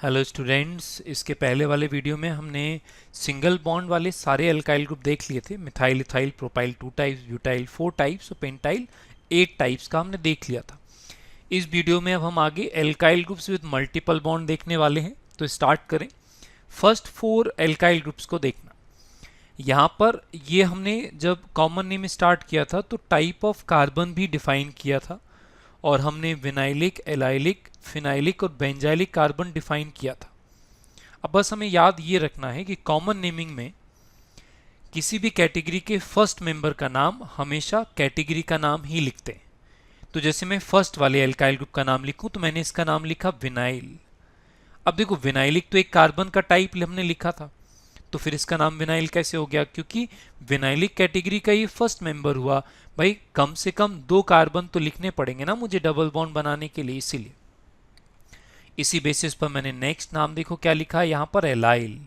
Hello students, इसके पहले वाले वीडियो में हमने सिंगल बॉन्ड वाले सारे एल्काइल ग्रुप देख लिए थे। Methyl, ethyl, propyl 2 types, butyl 4 types और पेंटाइल 8 टाइप्स का हमने देख लिया था। इस वीडियो में अब हम आगे alkyl groups with multiple bond देखने वाले हैं। तो स्टार्ट करें। फर्स्ट 4 एल्काइल ग्रुप्स को देखना। यहाँ पर ये हमने जब कॉमन नेम स्टार्ट किया था तो टाइप ऑफ कार्बन भी डिफाइन किया था और हमने विनाइलिक, एलाइलिक, फिनाइलिक और बेंजाइलिक कार्बन डिफाइन किया था। अब बस हमें याद ये रखना है कि कॉमन नेमिंग में किसी भी कैटेगरी के फर्स्ट मेंबर का नाम हमेशा कैटेगरी का नाम ही लिखते हैं। तो जैसे मैं फर्स्ट वाले एल्काइल ग्रुप का नाम लिखूं तो मैंने इसका नाम लिखा विनाइल। अब देखो, विनाइलिक तो एक कार्बन का टाइप हमने लिखा था, तो फिर इसका नाम विनाइल कैसे हो गया? क्योंकि विनाइलिक कैटेगरी का ये फर्स्ट मेंबर हुआ। भाई कम से कम 2 कार्बन तो लिखने पड़ेंगे ना मुझे डबल बॉन्ड बनाने के लिए, इसीलिए इसी बेसिस पर मैंने नेक्स्ट नाम देखो क्या लिखा है यहाँ पर, एलाइल।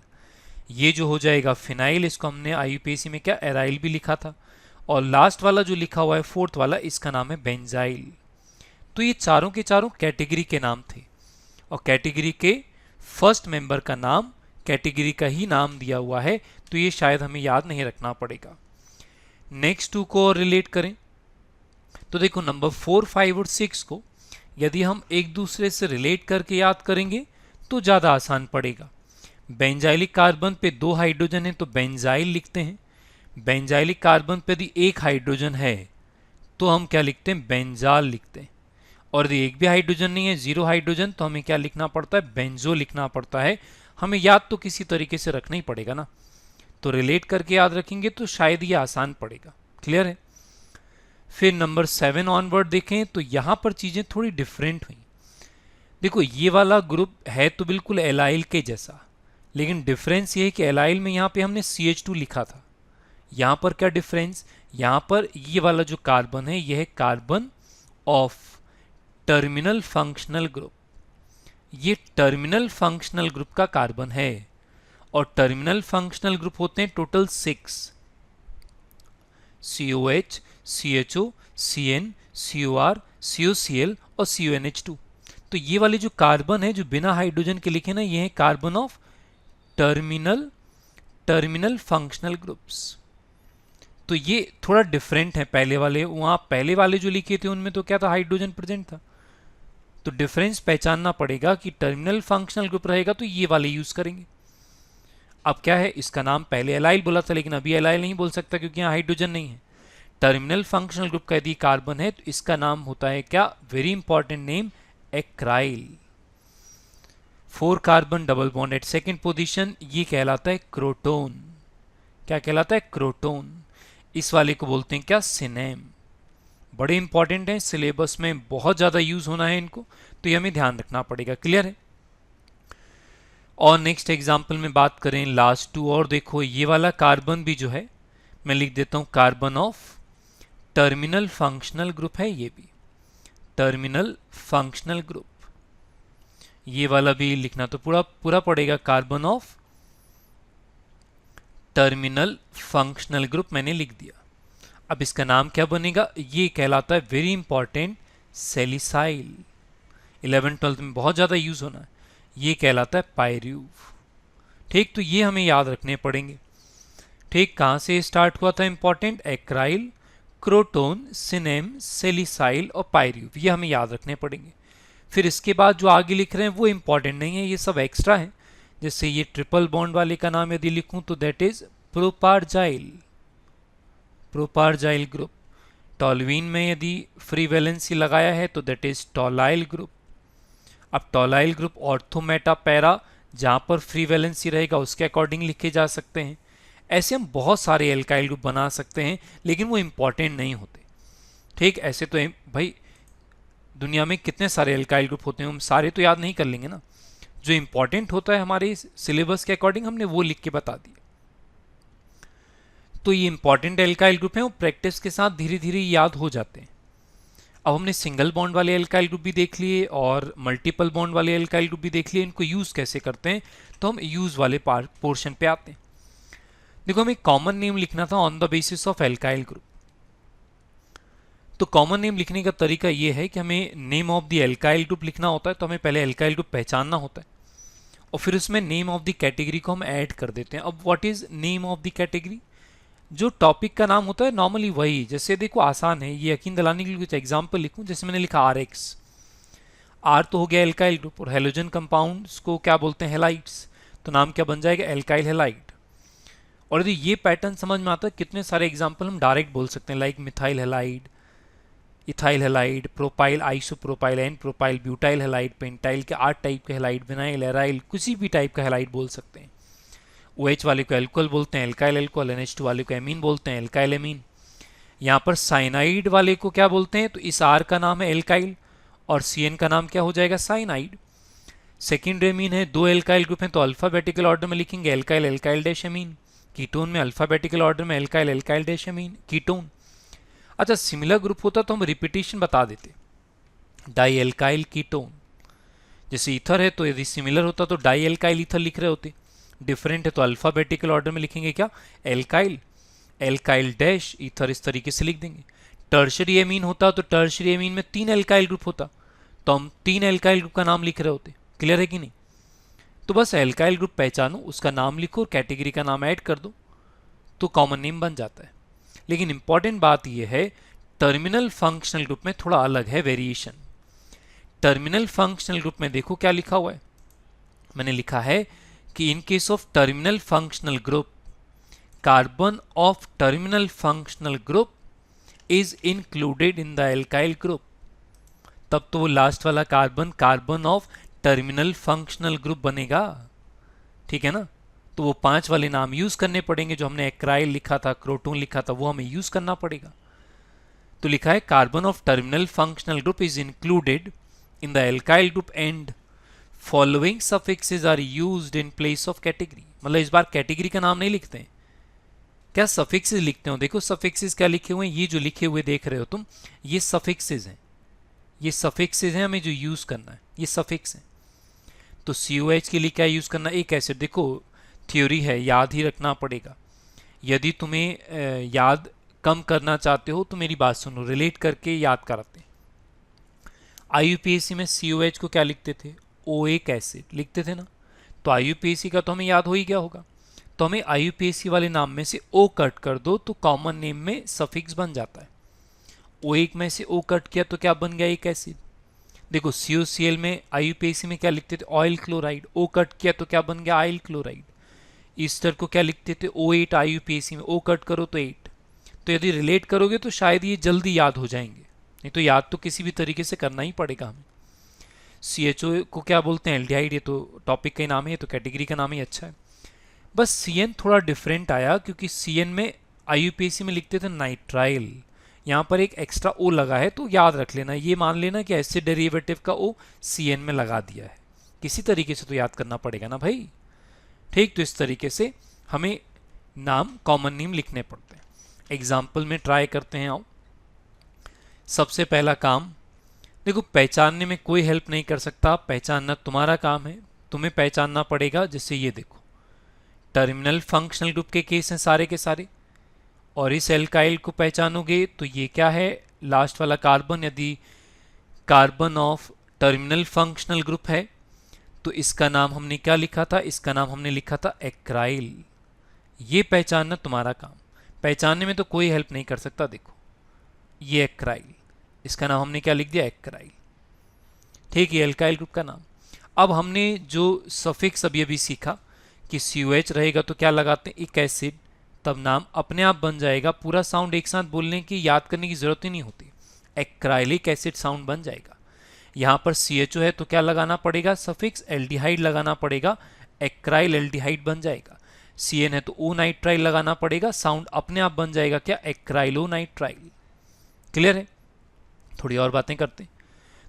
ये जो हो जाएगा फिनाइल, इसको हमने आईयूपीएसी में क्या एराइल भी लिखा था। और लास्ट वाला जो लिखा हुआ है फोर्थ वाला, इसका नाम है बेंजाइल। तो ये चारों के चारों कैटेगरी के नाम थे और कैटेगरी के फर्स्ट मेंबर का नाम कैटेगरी का ही नाम दिया हुआ है, तो ये शायद हमें याद नहीं रखना पड़ेगा। नेक्स्ट 2 को और रिलेट करें तो देखो, नंबर 4, 5 और 6 को यदि हम एक दूसरे से रिलेट करके याद करेंगे तो ज़्यादा आसान पड़ेगा। बेंजाइलिक कार्बन पे 2 हाइड्रोजन है तो बेंजाइल लिखते हैं। बेंजाइलिक कार्बन पे यदि 1 हाइड्रोजन है तो हम क्या लिखते हैं? बेंजाल लिखते हैं। और यदि एक भी हाइड्रोजन नहीं है, 0 हाइड्रोजन, तो हमें क्या लिखना पड़ता है? बेंजो लिखना पड़ता है। हमें याद तो किसी तरीके से रखना ही पड़ेगा ना, तो रिलेट करके याद रखेंगे तो शायद ये आसान पड़ेगा। क्लियर है? फिर नंबर 7 ऑनवर्ड देखें तो यहां पर चीजें थोड़ी डिफरेंट हुई। देखो, ये वाला ग्रुप है तो बिल्कुल एलाइल के जैसा, लेकिन डिफरेंस ये है कि एलाइल में यहां पे हमने CH2 लिखा था। यहां पर क्या डिफरेंस? यहां पर ये वाला जो कार्बन है यह है carbon of terminal functional group. ये टर्मिनल फंक्शनल ग्रुप का कार्बन है और टर्मिनल फंक्शनल ग्रुप होते हैं total 6: COH, CHO, CN, COR, COCl और CONH2। तो ये वाले जो कार्बन है जो बिना हाइड्रोजन के लिखे ना, ये है carbon of terminal functional groups. तो ये थोड़ा डिफरेंट है पहले वाले। वहां पहले वाले जो लिखे थे उनमें तो क्या था? हाइड्रोजन प्रेजेंट था। तो डिफरेंस पहचानना पड़ेगा कि टर्मिनल फंक्शनल ग्रुप रहेगा तो ये वाले यूज करेंगे। अब क्या है, इसका नाम पहले एलाइल बोला था लेकिन अभी एलाइल नहीं बोल सकता क्योंकि यहाँ हाइड्रोजन नहीं है। टर्मिनल फंक्शनल ग्रुप का यदि कार्बन है तो इसका नाम होता है क्या? Very important name, acryl. 4 carbon double bond at second position, ये कहलाता है क्रोटोन। क्या कहलाता है? क्रोटोन। इस वाले को बोलते हैं क्या? सिनेम। बड़े इंपॉर्टेंट हैं, सिलेबस में बहुत ज्यादा यूज होना है इनको, तो ये हमें ध्यान रखना पड़ेगा। क्लियर है? और नेक्स्ट एग्जाम्पल में बात करें लास्ट 2, और देखो ये वाला कार्बन भी जो है मैं लिख देता हूं carbon of terminal functional group है। ये भी टर्मिनल फंक्शनल ग्रुप, ये वाला भी लिखना तो पूरा पूरा पड़ेगा। Carbon of terminal functional group मैंने लिख दिया। अब इसका नाम क्या बनेगा? ये कहलाता है वेरी इंपॉर्टेंट, सेलिसाइल। 11th-12th में बहुत ज्यादा यूज होना है। ये कहलाता है पायरूव। ठीक, तो ये हमें याद रखने पड़ेंगे। ठीक, कहां से स्टार्ट हुआ था? इंपॉर्टेंट, एक्राइल, क्रोटोन, सिनेम, सेलिसाइल और पायरूव, ये हमें याद रखने पड़ेंगे। फिर इसके बाद जो आगे लिख रहे हैं वो इंपॉर्टेंट नहीं है, ये सब एक्स्ट्रा है। जैसे ये ट्रिपल बॉन्ड वाले का नाम यदि लिखूं तो दैट इज प्रोपारजाइल, प्रोपारजाइल ग्रुप। टॉलवीन में यदि फ्री वैलेंसी लगाया है तो दैट इज टॉलाइल ग्रुप। अब टॉलाइल ग्रुप ऑर्थोमेटा पैरा, जहां पर फ्री वैलेंसी रहेगा उसके अकॉर्डिंग लिखे जा सकते हैं। ऐसे हम बहुत सारे एल्काइल ग्रुप बना सकते हैं लेकिन वो इंपॉर्टेंट नहीं होते। ठीक, ऐसे तो भाई दुनिया में कितने सारे एल्काइल ग्रुप होते हैं, हम सारे तो याद नहीं कर लेंगे ना। जो इंपॉर्टेंट होता है हमारे सिलेबस के अकॉर्डिंग हमने वो लिख के बता दिया। तो ये इंपॉर्टेंट एल्काइल ग्रुप है, वो प्रैक्टिस के साथ धीरे धीरे याद हो जाते हैं। अब हमने सिंगल बॉन्ड वाले एल्काइल ग्रुप भी देख लिए और मल्टीपल बॉन्ड वाले एल्काइल ग्रुप भी देख लिए। इनको यूज कैसे करते हैं, तो हम यूज वाले पोर्शन पे आते हैं। देखो, हमें कॉमन नेम लिखना था on the basis of alkyl group. तो कॉमन नेम लिखने का तरीका यह है कि हमें name of the alkyl group लिखना होता है, तो हमें पहले एल्काइल ग्रुप पहचानना होता है। और फिर उसमें नेम ऑफ द कैटेगरी को हम ऐड कर देते हैं। अब what is name of the category? जो टॉपिक का नाम होता है नॉर्मली वही, जैसे देखो आसान है, ये यकीन दिलाने के लिए कुछ एग्जांपल लिखूं। जैसे मैंने लिखा आर एक्स, आर तो हो गया एल्काइल ग्रुप, और हेलोजन कंपाउंड्स को क्या बोलते हैं? हेलाइड्स, तो नाम क्या बन जाएगा? Alkyl halide. और यदि ये पैटर्न समझ में आता है, कितने सारे एग्जाम्पल हम डायरेक्ट बोल सकते हैं, like methyl halide, ethyl halide, propyl isopropyl, N propyl, butyl halide, pentyl के 8 टाइप के हेलाइड, विनाइल, एराइल, किसी भी टाइप का हेलाइड बोल सकते हैं। OH वाले को एल्कोहल बोलते हैं, एल्काइल एल्कोहल, NH2 वाले को एमीन बोलते हैं, एल्काइल एमीन। यहाँ पर साइनाइड वाले को क्या बोलते हैं? तो इस R का नाम है एल्काइल और CN का नाम क्या हो जाएगा? साइनाइड। सेकेंडरी एमीन है, 2 एल्काइल ग्रुप हैं तो अल्फाबेटिकल ऑर्डर में लिखेंगे alkyl alkyl dash amine. Ketone में अल्फाबेटिकल ऑर्डर में alkyl alkyl dash amine ketone. अच्छा, सिमिलर ग्रुप होता तो हम रिपीटेशन बता देते, डाई एल्काइल कीटोन। जैसे ईथर है तो यदि सिमिलर होता तो डाई एल्काइल ईथर लिख रहे होते, डिफरेंट है तो अल्फाबेटिकल ऑर्डर में लिखेंगे क्या? एल्काइल एल्काइल डैश ईथर, इस तरीके से लिख देंगे। टर्शरी एमीन होता तो टर्शरी एमीन में 3 एल्काइल ग्रुप होता तो हम 3 एल्काइल ग्रुप का नाम लिख रहे होते। क्लियर है कि नहीं? तो बस एल्काइल ग्रुप पहचानो, उसका नाम लिखो और कैटेगरी का नाम ऐड कर दो तो कॉमन नेम बन जाता है। लेकिन इंपॉर्टेंट बात यह है, टर्मिनल फंक्शनल ग्रुप में थोड़ा अलग है वेरिएशन। टर्मिनल फंक्शनल ग्रुप में देखो क्या लिखा हुआ है, मैंने लिखा है कि in case of terminal functional group, carbon of terminal functional group is included in the alkyl group. तब तो वो लास्ट वाला carbon carbon of terminal functional group बनेगा। ठीक है ना? तो वो 5 वाले नाम यूज करने पड़ेंगे, जो हमने एक्राइल लिखा था, क्रोटोन लिखा था, वो हमें यूज करना पड़ेगा। तो लिखा है carbon of terminal functional group is included in the alkyl group and following suffixes are used in place of category. मतलब इस बार कैटेगरी का नाम नहीं लिखते हैं, क्या सफिक्सेस लिखते हो। देखो सफिक्सेस क्या लिखे हुए हैं, ये जो लिखे हुए देख रहे हो तुम, ये सफिक्सेस हैं, ये सफिक्सेस हैं हमें जो यूज करना है, ये सफिक्स हैं। तो COH के लिए क्या यूज करना? एक एसिड, देखो थ्योरी है, याद ही रखना पड़ेगा। यदि तुम्हें याद कम करना चाहते हो तो मेरी बात सुनो, रिलेट करके याद कराते हैं। IUPAC में COH को क्या लिखते थे? ओएक एसिड लिखते थे ना। तो IUPAC का तो हमें याद हो ही गया होगा, तो हमें IUPAC वाले नाम में से O कट कर दो तो कॉमन नेम में सफिक्स बन जाता है। Oएक में से O कट किया तो क्या बन गया? एक एसिड। देखो COCl में IUPAC में क्या लिखते थे? ऑयल क्लोराइड, O कट किया तो क्या बन गया? Oil chloride. ईस्टर को क्या लिखते थे? O8 IUPAC में, O कट करो तो 8। तो यदि रिलेट करोगे तो शायद ये जल्दी याद हो जाएंगे, नहीं तो याद तो किसी भी तरीके से करना ही पड़ेगा हमें। CHO को क्या बोलते हैं? एल्डिहाइड। ये तो टॉपिक का ही नाम है, तो कैटेगरी का नाम ही अच्छा है। बस CN थोड़ा डिफरेंट आया, क्योंकि CN में IUPAC में लिखते थे नाइट्राइल, यहाँ पर एक एक्स्ट्रा O लगा है, तो याद रख लेना, ये मान लेना कि एसिड डेरिवेटिव का O CN में लगा दिया है। किसी तरीके से तो याद करना पड़ेगा ना भाई। ठीक, तो इस तरीके से हमें नाम, कॉमन नेम लिखने पड़ते हैं। एग्जाम्पल में ट्राई करते हैं। आओ, सबसे पहला काम देखो, पहचानने में कोई हेल्प नहीं कर सकता, पहचानना तुम्हारा काम है, तुम्हें पहचानना पड़ेगा। जैसे ये देखो, टर्मिनल फंक्शनल ग्रुप के केस हैं सारे के सारे, और इस एल्काइल को पहचानोगे तो ये क्या है? लास्ट वाला कार्बन। यदि carbon of terminal functional group है तो इसका नाम हमने क्या लिखा था? इसका नाम हमने लिखा था एक्राइल। ये पहचानना तुम्हारा काम, पहचानने में तो कोई हेल्प नहीं कर सकता। देखो ये एक्राइल, इसका नाम हमने क्या लिख दिया? एक्राइल। ठीक है, एल्काइल ग्रुप का नाम। अब हमने जो सफिक्स अभी अभी सीखा कि COH रहेगा तो क्या लगाते हैं? एक एसिड, तब नाम अपने आप बन जाएगा। पूरा साउंड एक साथ बोलने की, याद करने की जरूरत ही नहीं होती, एक्राइलिक एसिड साउंड बन जाएगा। यहाँ पर CHO है तो क्या लगाना पड़ेगा? सफिक्स एल्डिहाइड लगाना पड़ेगा, एक्राइल एल्डिहाइड बन जाएगा। CN है तो O नाइट्राइल लगाना पड़ेगा, साउंड अपने आप बन जाएगा क्या? Acrylo nitrile. क्लियर है? थोड़ी और बातें करते हैं।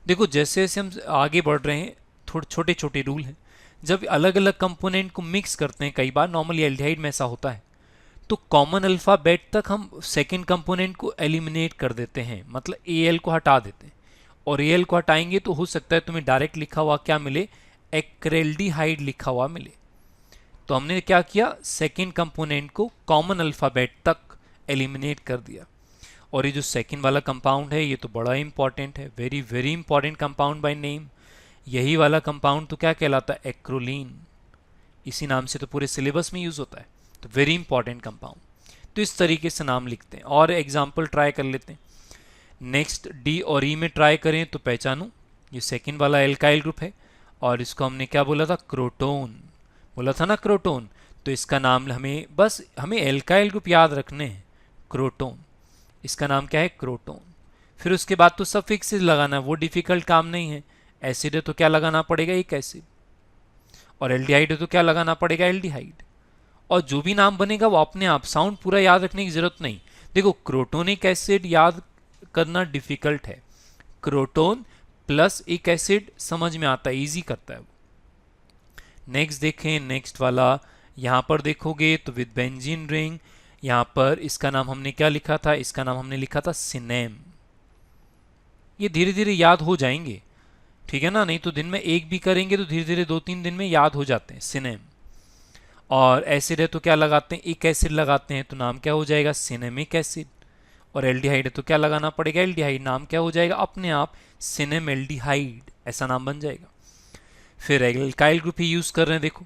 देखो जैसे जैसे हम आगे बढ़ रहे हैं, थोड़े छोटे छोटे रूल हैं। जब अलग अलग कंपोनेंट को मिक्स करते हैं, कई बार नॉर्मली एल्डिहाइड में ऐसा होता है, तो कॉमन अल्फाबेट तक हम सेकेंड कंपोनेंट को एलिमिनेट कर देते हैं, मतलब Al को हटा देते हैं। और Al को हटाएंगे तो हो सकता है तुम्हें डायरेक्ट लिखा हुआ क्या मिले? एक्रेल्डिहाइड लिखा हुआ मिले। तो हमने क्या किया? सेकेंड कंपोनेंट को कॉमन अल्फाबेट तक एलिमिनेट कर दिया। और ये जो सेकेंड वाला कंपाउंड है, ये तो बड़ा इंपॉर्टेंट है, very very important compound by name. यही वाला कंपाउंड तो क्या कहलाता है? एक्रोलीन। इसी नाम से तो पूरे सिलेबस में यूज होता है, तो वेरी इंपॉर्टेंट कंपाउंड। तो इस तरीके से नाम लिखते हैं और एग्जाम्पल ट्राई कर लेते हैं। नेक्स्ट डी और ई में ट्राई करें तो पहचानो ये सेकेंड वाला एल्काइल ग्रुप है और इसको हमने क्या बोला था, क्रोटोन बोला था ना, क्रोटोन। तो इसका नाम हमें एल्काइल ग्रुप याद रखने हैं, क्रोटोन। इसका नाम क्या है, क्रोटोन। फिर उसके बाद तो सफिक्स लगाना, वो डिफिकल्ट काम नहीं है। एसिड है तो क्या लगाना पड़ेगा, एक एसिड, और एल्डिहाइड है तो क्या लगाना पड़ेगा, एल्डिहाइड। और जो भी नाम बनेगा वो अपने आप, साउंड पूरा याद रखने की जरूरत नहीं। देखो क्रोटोनिक एसिड याद करना डिफिकल्ट है, क्रोटोन प्लस एक एसिड समझ में आता है, इजी करता है वो। नेक्स्ट देखें, नेक्स्ट वाला यहां पर देखोगे तो विद बेंजीन रिंग, यहां पर इसका नाम हमने क्या लिखा था, इसका नाम हमने लिखा था सिनेम। ये धीरे धीरे याद हो जाएंगे, ठीक है ना, नहीं तो दिन में एक भी करेंगे तो धीरे धीरे 2-3 दिन में याद हो जाते हैं, सिनेम। और एसिड है तो क्या लगाते हैं, एक एसिड लगाते हैं तो नाम क्या हो जाएगा, सिनेमिक एसिड। और एल्डिहाइड है तो क्या लगाना पड़ेगा, एल्डिहाइड, नाम क्या हो जाएगा अपने आप, सिनेम एल्डिहाइड, ऐसा नाम बन जाएगा। फिर एल्काइल ग्रुप ही यूज कर रहे हैं, देखो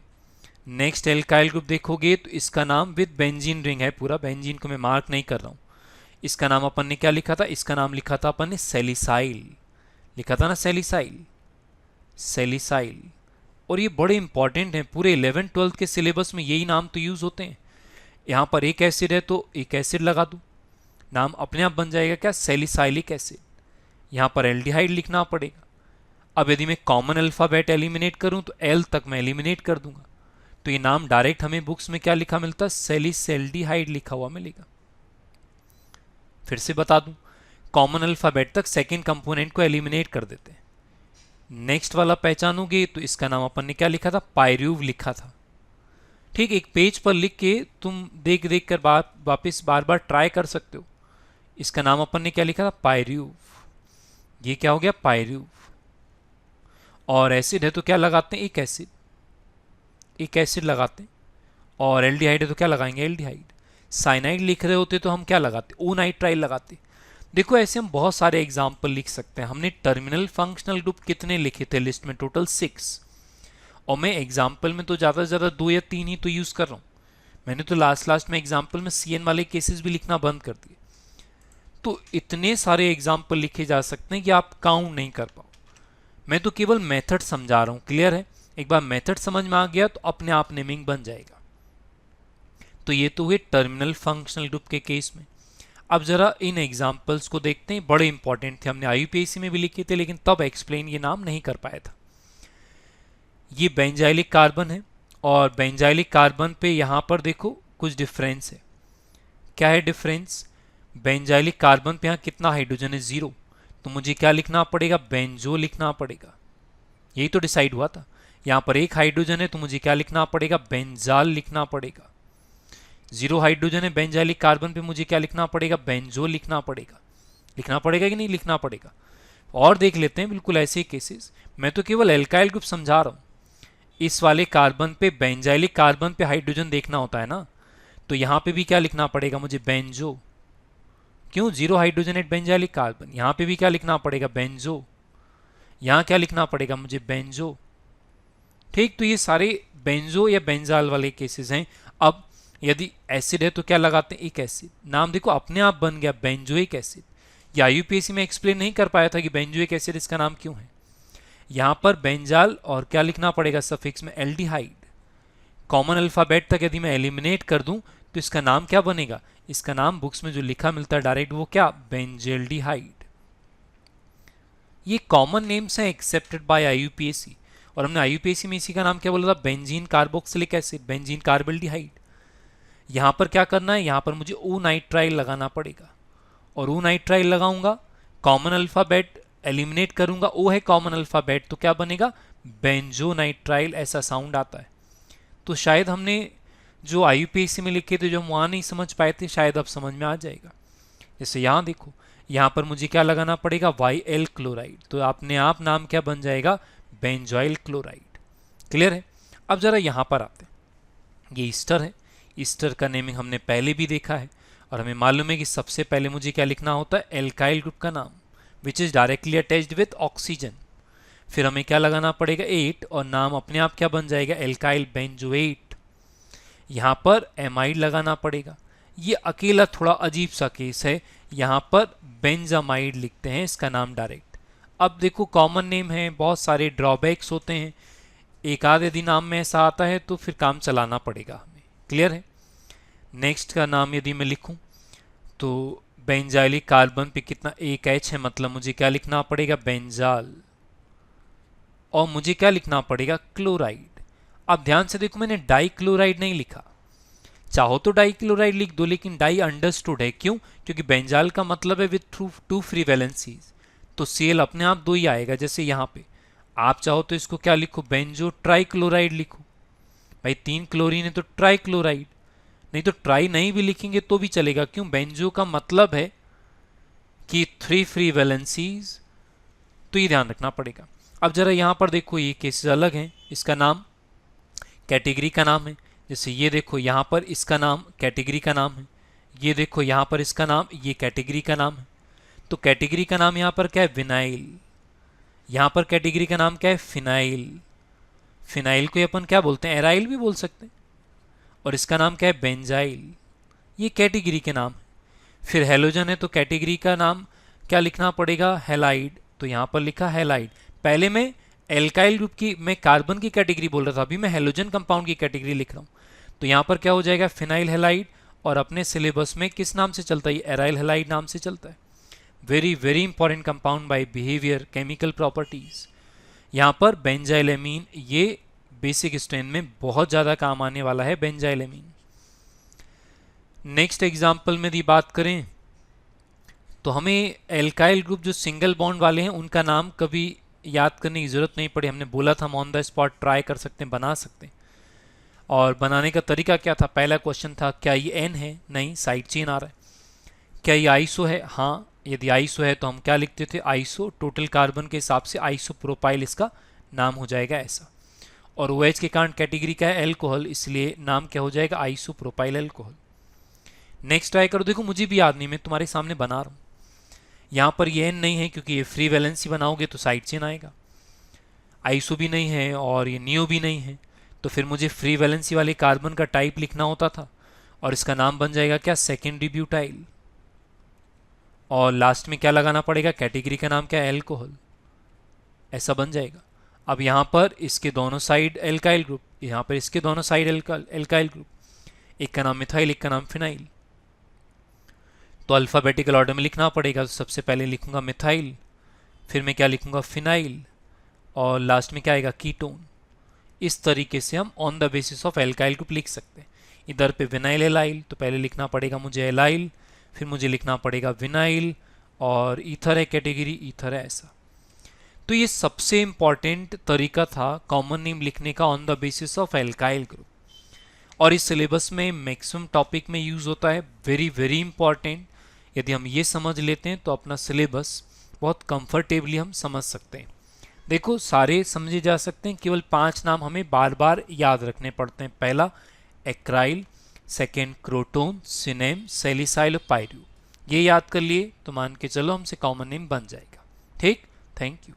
नेक्स्ट एल्काइल ग्रुप देखोगे तो इसका नाम विद बेंजीन रिंग है पूरा, बेंजीन को मैं मार्क नहीं कर रहा हूं। इसका नाम अपन ने क्या लिखा था, इसका नाम लिखा था अपन ने सेलिसाइल, लिखा था ना सेलिसाइल, सेलिसाइल। और ये बड़े इंपॉर्टेंट हैं, पूरे 11th-12th के सिलेबस में यही नाम तो यूज होते हैं। यहां पर एक एसिड है तो एक एसिड लगा दूं, नाम अपने आप बन जाएगा क्या, सेलिसाइलिक एसिड। यहां पर एल्डिहाइड लिखना पड़ेगा। अब यदि मैं कॉमन अल्फाबेट एलिमिनेट करूं तो एल तक मैं एलिमिनेट कर दूंगा, तो ये नाम डायरेक्ट हमें बुक्स में क्या लिखा मिलता है, सेलिसल्डिहाइड लिखा हुआ मिलेगा। फिर से बता दूं, कॉमन अल्फाबेट तक सेकेंड कंपोनेंट को एलिमिनेट कर देते हैं। नेक्स्ट वाला पहचानोगे तो इसका नाम अपन ने क्या लिखा था, पायरूव लिखा था। ठीक, एक पेज पर लिख के तुम देख देख कर वापस बार बार ट्राई कर सकते हो। इसका नाम अपन ने क्या लिखा था, पायरूव। ये क्या हो गया, पायरूव। और एसिड है तो क्या लगाते हैं, एक एसिड, एक एसिड लगाते हैं। और एल्डिहाइड है तो क्या लगाएंगे, एल्डिहाइड। साइनाइड लिख रहे होते तो हम क्या लगाते, ओ नाइट्राइल लगाते। देखो ऐसे हम बहुत सारे एग्जाम्पल लिख सकते हैं। हमने टर्मिनल फंक्शनल ग्रुप कितने लिखे थे लिस्ट में, टोटल 6, और मैं एग्जाम्पल में तो ज़्यादा से ज़्यादा 2 या 3 ही तो यूज़ कर रहा हूँ। मैंने तो लास्ट में एग्जाम्पल में CN वाले केसेस भी लिखना बंद कर दिए। तो इतने सारे एग्जाम्पल लिखे जा सकते हैं कि आप काउंट नहीं कर पाओ। मैं तो केवल मेथड समझा रहा हूँ, क्लियर है। एक बार मेथड समझ में आ गया तो अपने आप नेमिंग बन जाएगा। तो ये तो हुए टर्मिनल फंक्शनल ग्रुप के केस में। अब जरा इन एग्जाम्पल्स को देखते हैं, बड़े इंपॉर्टेंट थे, हमने IUPAC में भी लिखे थे लेकिन तब एक्सप्लेन ये नाम नहीं कर पाया था। ये बेंजाइलिक कार्बन है और बेंजाइलिक कार्बन पे यहां पर देखो कुछ डिफरेंस है। क्या है डिफरेंस, बेंजाइलिक कार्बन पे यहां कितना हाइड्रोजन है, 0, तो मुझे क्या लिखना पड़ेगा, बेंजो लिखना पड़ेगा। यही तो डिसाइड हुआ था। यहां पर एक हाइड्रोजन है तो मुझे क्या लिखना पड़ेगा, बेंजाल लिखना पड़ेगा। 0 हाइड्रोजन है बेंजाइलिक कार्बन पे, मुझे क्या लिखना पड़ेगा, बेंजो लिखना पड़ेगा। लिखना पड़ेगा कि नहीं लिखना पड़ेगा। और देख लेते हैं बिल्कुल ऐसे केसेस। मैं तो केवल एल्काइल ग्रुप समझा रहा हूं। इस वाले कार्बन पे, बेंजाइलिक कार्बन पे हाइड्रोजन देखना होता है ना, तो यहां पे भी क्या लिखना पड़ेगा मुझे, बेंजो। क्यों, 0 हाइड्रोजन एट बेंजाइलिक कार्बन, यहां पे भी क्या लिखना पड़ेगा, बेंजो। यहां क्या लिखना पड़ेगा मुझे, बेंजो। ठीक, तो ये सारे बेंजो या बेंजाल वाले केसेस हैं। अब यदि एसिड है तो क्या लगाते हैं, एक एसिड। नाम देखो अपने आप बन गया, बेंजोइक एसिड। या IUPAC में एक्सप्लेन नहीं कर पाया था कि बेंजोइक एसिड इसका नाम क्यों है। यहां पर बेंजाल और क्या लिखना पड़ेगा सफिक्स में, एल्डिहाइड। कॉमन अल्फाबेट तक यदि मैं एलिमिनेट कर दूं तो इसका नाम क्या बनेगा, इसका नाम बुक्स में जो लिखा मिलता है डायरेक्ट वो क्या, बेंजेल्डिहाइड। ये कॉमन नेम्स हैं एक्सेप्टेड बाय IUPAC। और हमने IUPAC में इसी का नाम क्या बोला था, benzene carboxylic acid, benzene carbaldehyde. यहां पर क्या करना है, यहां पर मुझे ओ नाइट्राइल लगाना पड़ेगा। और ओ नाइट्राइल लगाऊंगा, कॉमन अल्फाबेट एलिमिनेट करूंगा, ओ है कॉमन अल्फाबेट तो क्या बनेगा, बेंजो नाइट्राइल, ऐसा साउंड आता है। तो शायद हमने जो IUPAC में लिखे थे जो हम वहां नहीं समझ पाए थे, शायद अब समझ में आ जाएगा। जैसे यहां देखो, यहां पर मुझे क्या लगाना पड़ेगा, YL क्लोराइड, तो अपने आप नाम क्या बन जाएगा, बेंजॉइल क्लोराइड। क्लियर है। अब जरा यहां पर आते हैं, ये ईस्टर है। ईस्टर का नेमिंग हमने पहले भी देखा है और हमें मालूम है कि सबसे पहले मुझे क्या लिखना होता है, एल्काइल ग्रुप का नाम which is directly attached with oxygen. फिर हमें क्या लगाना पड़ेगा 8 और नाम अपने आप क्या बन जाएगा एल्काइल बेंजोएट। यहाँ पर एमाइड लगाना पड़ेगा। ये अकेला थोड़ा अजीब सा केस है, यहाँ पर बेंजामाइड लिखते हैं इसका नाम डायरेक्ट। अब देखो कॉमन नेम है, बहुत सारे ड्रॉबैक्स होते हैं, एक आध यदि नाम में ऐसा आता है तो फिर काम चलाना पड़ेगा हमें। क्लियर है। नेक्स्ट का नाम यदि मैं लिखूं तो बेंजाइलिक कार्बन पे कितना एक एच है, मतलब मुझे क्या लिखना पड़ेगा बेंजाल, और मुझे क्या लिखना पड़ेगा क्लोराइड। अब ध्यान से देखो मैंने डाई क्लोराइड नहीं लिखा, चाहो तो डाई क्लोराइड लिख दो, लेकिन डाई अंडरस्टूड है, क्यों? क्योंकि बेंजाल का मतलब है विथ थ्रू 2 फ्री वैलेंसीज, तो सीएल अपने आप 2 ही आएगा। जैसे यहाँ पे आप चाहो तो इसको क्या लिखो बेंजो ट्राई क्लोराइड लिखो, भाई 3 क्लोरीन है तो ट्राई क्लोराइड, नहीं तो ट्राई नहीं भी लिखेंगे तो भी चलेगा, क्यों? बेंजो का मतलब है कि 3 फ्री वैलेंसीज, तो ये ध्यान रखना पड़ेगा। अब जरा यहाँ पर देखो ये केसेस अलग हैं, इसका नाम कैटेगरी का नाम है। जैसे ये देखो यहाँ पर इसका नाम कैटेगरी का नाम है, ये देखो यहाँ पर इसका नाम ये कैटेगरी का नाम है। तो कैटेगरी का नाम यहाँ पर क्या है विनाइल, यहाँ पर कैटेगरी का नाम क्या है फिनाइल। फिनाइल को अपन क्या बोलते हैं एराइल भी बोल सकते हैं, और इसका नाम क्या है बेंजाइल। ये कैटेगरी के नाम है। फिर हेलोजन है तो कैटेगरी का नाम क्या लिखना पड़ेगा हेलाइड, तो यहाँ पर लिखा हेलाइड। पहले मैं एल्काइल ग्रुप की, मैं कार्बन की कैटेगरी बोल रहा था, अभी मैं हेलोजन कंपाउंड की कैटेगरी लिख रहा हूँ। तो यहाँ पर क्या हो जाएगा फिनाइल हेलाइड, और अपने सिलेबस में किस नाम से चलता है एराइल हेलाइड नाम से चलता है। Very very important compound by behaviour chemical properties. यहाँ पर बेंजाइलेमीन, ये बेसिक स्ट्रेन में बहुत ज़्यादा काम आने वाला है बेंजाइलेमीन। नेक्स्ट एग्जाम्पल में यदि बात करें तो हमें एल्काइल ग्रुप जो सिंगल बॉन्ड वाले हैं उनका नाम कभी याद करने की ज़रूरत नहीं पड़ी, हमने बोला था हम ऑन द स्पॉट ट्राई कर सकते हैं, बना सकते हैं। और बनाने का तरीका क्या था, पहला क्वेश्चन था क्या ये एन है, नहीं साइड चेन आ रहा है। क्या ये आइसो है, हाँ यदि आइसो है तो हम क्या लिखते थे आइसो, टोटल कार्बन के हिसाब से आइसो प्रोपाइल इसका नाम हो जाएगा ऐसा। और OH के कारण कैटेगरी का है एल्कोहल, इसलिए नाम क्या हो जाएगा iso propyl alcohol. Next try करो, देखो मुझे भी याद नहीं, मैं तुम्हारे सामने बना रहा हूँ। यहाँ पर ये एन नहीं है क्योंकि ये फ्री वैलेंसी बनाओगे तो साइड चेन आएगा, आइसो भी नहीं है और ये नियो भी नहीं है, तो फिर मुझे फ्री वैलेंसी वाले कार्बन का टाइप लिखना होता था, और इसका नाम बन जाएगा क्या सेकेंडरी ब्यूटाइल। और लास्ट में क्या लगाना पड़ेगा कैटेगरी का नाम क्या है एल्कोहल, ऐसा बन जाएगा। अब यहाँ पर इसके दोनों साइड एल्काइल ग्रुप, यहाँ पर इसके दोनों साइड एल्काइल ग्रुप, एक का नाम मिथाइल एक का नाम फिनाइल, तो अल्फ़ाबेटिकल ऑर्डर में लिखना पड़ेगा। तो सबसे पहले लिखूंगा मिथाइल, फिर मैं क्या लिखूंगा फिनाइल, और लास्ट में क्या आएगा कीटोन। इस तरीके से हम on the basis of alkyl group लिख सकते हैं। इधर पे विनाइल एलाइल, तो पहले लिखना पड़ेगा मुझे एलाइल, फिर मुझे लिखना पड़ेगा विनाइल, और ईथर है कैटेगरी ईथर है ऐसा। तो ये सबसे इंपॉर्टेंट तरीका था कॉमन नेम लिखने का on the basis of alkyl group, और इस सिलेबस में मैक्सिमम टॉपिक में यूज होता है। वेरी वेरी इंपॉर्टेंट, यदि हम ये समझ लेते हैं तो अपना सिलेबस बहुत कंफर्टेबली हम समझ सकते हैं। देखो सारे समझे जा सकते हैं, केवल 5 नाम हमें बार बार याद रखने पड़ते हैं। पहला एक्राइल, सेकेंड क्रोटोन, सिनेम, सेलिसाइल और पायरू। ये याद कर लिए तो मान के चलो हमसे कॉमन नेम बन जाएगा। ठीक, थैंक यू।